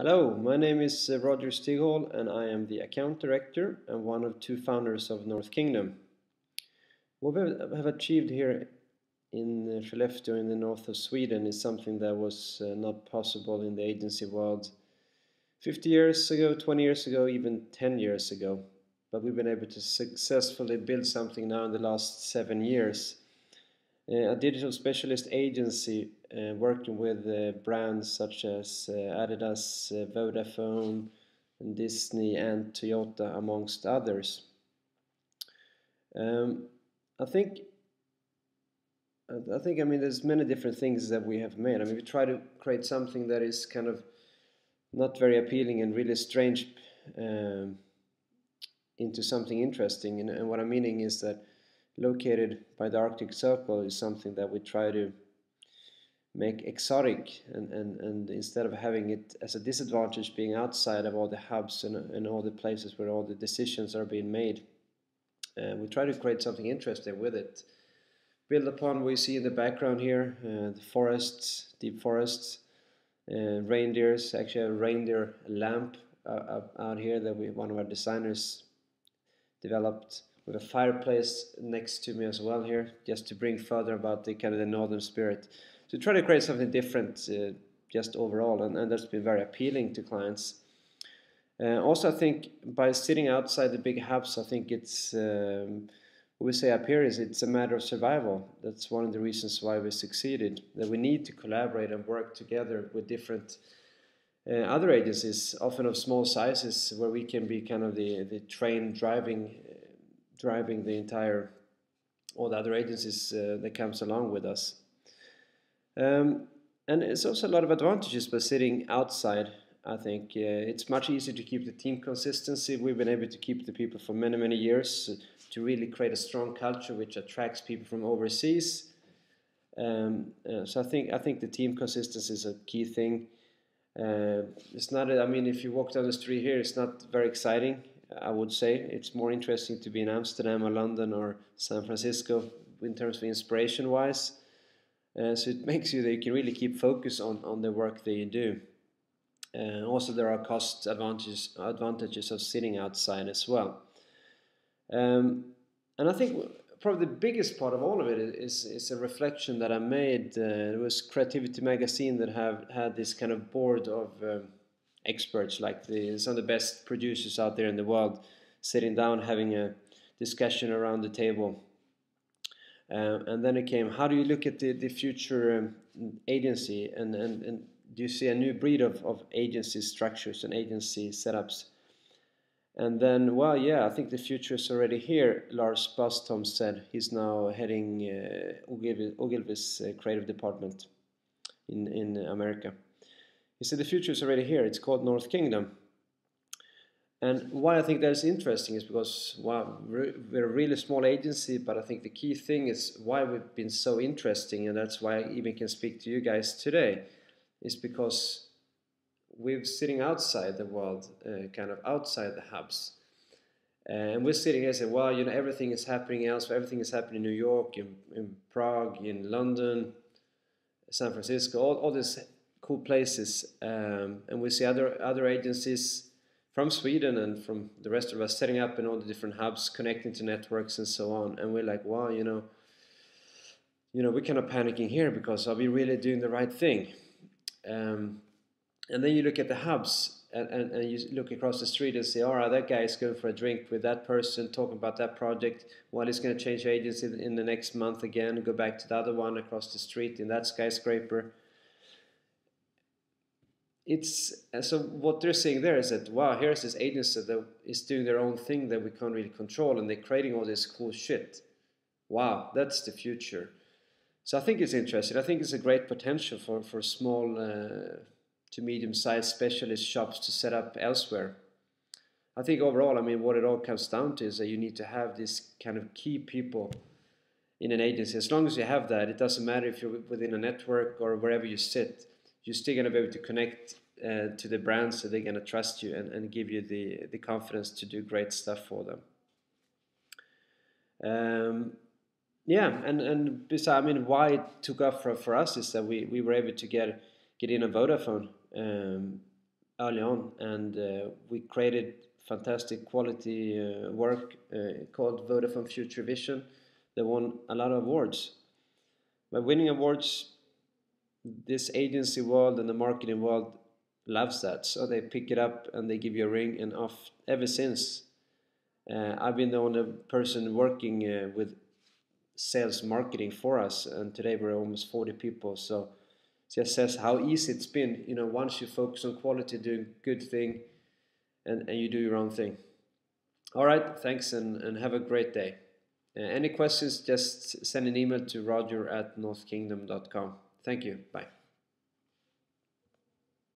Hello, my name is Roger Stighall and I am the account director and one of two founders of North Kingdom. What we have achieved here in Skellefteå in the north of Sweden is something that was not possible in the agency world 50 years ago, 20 years ago, even 10 years ago. But we've been able to successfully build something now in the last 7 years. A digital specialist agency working with brands such as Adidas, Vodafone, and Disney and Toyota, amongst others. Um, I think I mean there's many different things that we have made. I mean we try to create something that is kind of not very appealing and really strange um, into something interesting. And what I'm meaning is that located by the Arctic Circle is something that we try to make exotic, and instead of having it as a disadvantage being outside of all the hubs and all the places where all the decisions are being made, we try to create something interesting with it. Build upon what we see in the background here, the forests, deep forests, reindeers, actually a reindeer lamp out here that one of our designers developed, with a fireplace next to me as well here, just to bring further about the kind of the northern spirit. So try to create something different just overall, and that's been very appealing to clients. Also, I think by sitting outside the big hubs, I think it's what we say up here is it's a matter of survival. That's one of the reasons why we succeeded, that we need to collaborate and work together with different other agencies, often of small sizes, where we can be kind of the train driving the entire, all the other agencies that comes along with us. And it's also a lot of advantages by sitting outside. I think it's much easier to keep the team consistency. We've been able to keep the people for many, many years to really create a strong culture which attracts people from overseas. So I think the team consistency is a key thing. It's not, I mean, if you walk down the street here, it's not very exciting, I would say. It's more interesting to be in Amsterdam or London or San Francisco in terms of inspiration wise. So it makes you that you can really keep focus on the work that you do. Also, there are cost advantages of sitting outside as well. And I think probably the biggest part of all of it is a reflection that I made. It was Creativity Magazine that have had this kind of board of experts, like some of the best producers out there in the world, sitting down having a discussion around the table. And then it came, how do you look at the future agency, and do you see a new breed of agency structures and agency setups? And then, well, yeah, I think the future is already here. Lars Bostrom said he's now heading Ogilvy's creative department in America. He said the future is already here. It's called North Kingdom. And why I think that's interesting is because, wow, we're a really small agency, but I think the key thing is why we've been so interesting, and that's why I even can speak to you guys today, is because we're sitting outside the world, kind of outside the hubs. And we're sitting here and saying, well, you know, everything is happening elsewhere. Everything is happening in New York, in Prague, in London, San Francisco, all these cool places. And we see other agencies from Sweden and from the rest of us setting up in all the different hubs, connecting to networks and so on. And we're like, wow, you know, we're kind of panicking here because are we really doing the right thing? And then you look at the hubs and you look across the street and say, all right, that guy is going for a drink with that person, talking about that project, while he's going to change agency in the next month again and go back to the other one across the street in that skyscraper. So what they're saying there is that, wow, here's this agency that is doing their own thing that we can't really control, and they're creating all this cool shit. Wow, that's the future. So I think it's interesting. I think it's a great potential for small to medium-sized specialist shops to set up elsewhere. I think overall, I mean, what it all comes down to is that you need to have these kind of key people in an agency. As long as you have that, it doesn't matter if you're within a network or wherever you sit, you're still going to be able to connect to the brands, so they're going to trust you and give you the confidence to do great stuff for them. Yeah, and besides, I mean, why it took off for us is that we were able to get in a Vodafone early on, and we created fantastic quality work called Vodafone Future Vision. They won a lot of awards. By winning awards, this agency world and the marketing world loves that, so they pick it up and they give you a ring. And off ever since, I've been the only person working with sales marketing for us, and today we're almost 40 people. So it just says how easy it's been, once you focus on quality, doing good thing, and you do your own thing. All right, thanks, and have a great day. Any questions, just send an email to roger@northkingdom.com. Thank you. Bye.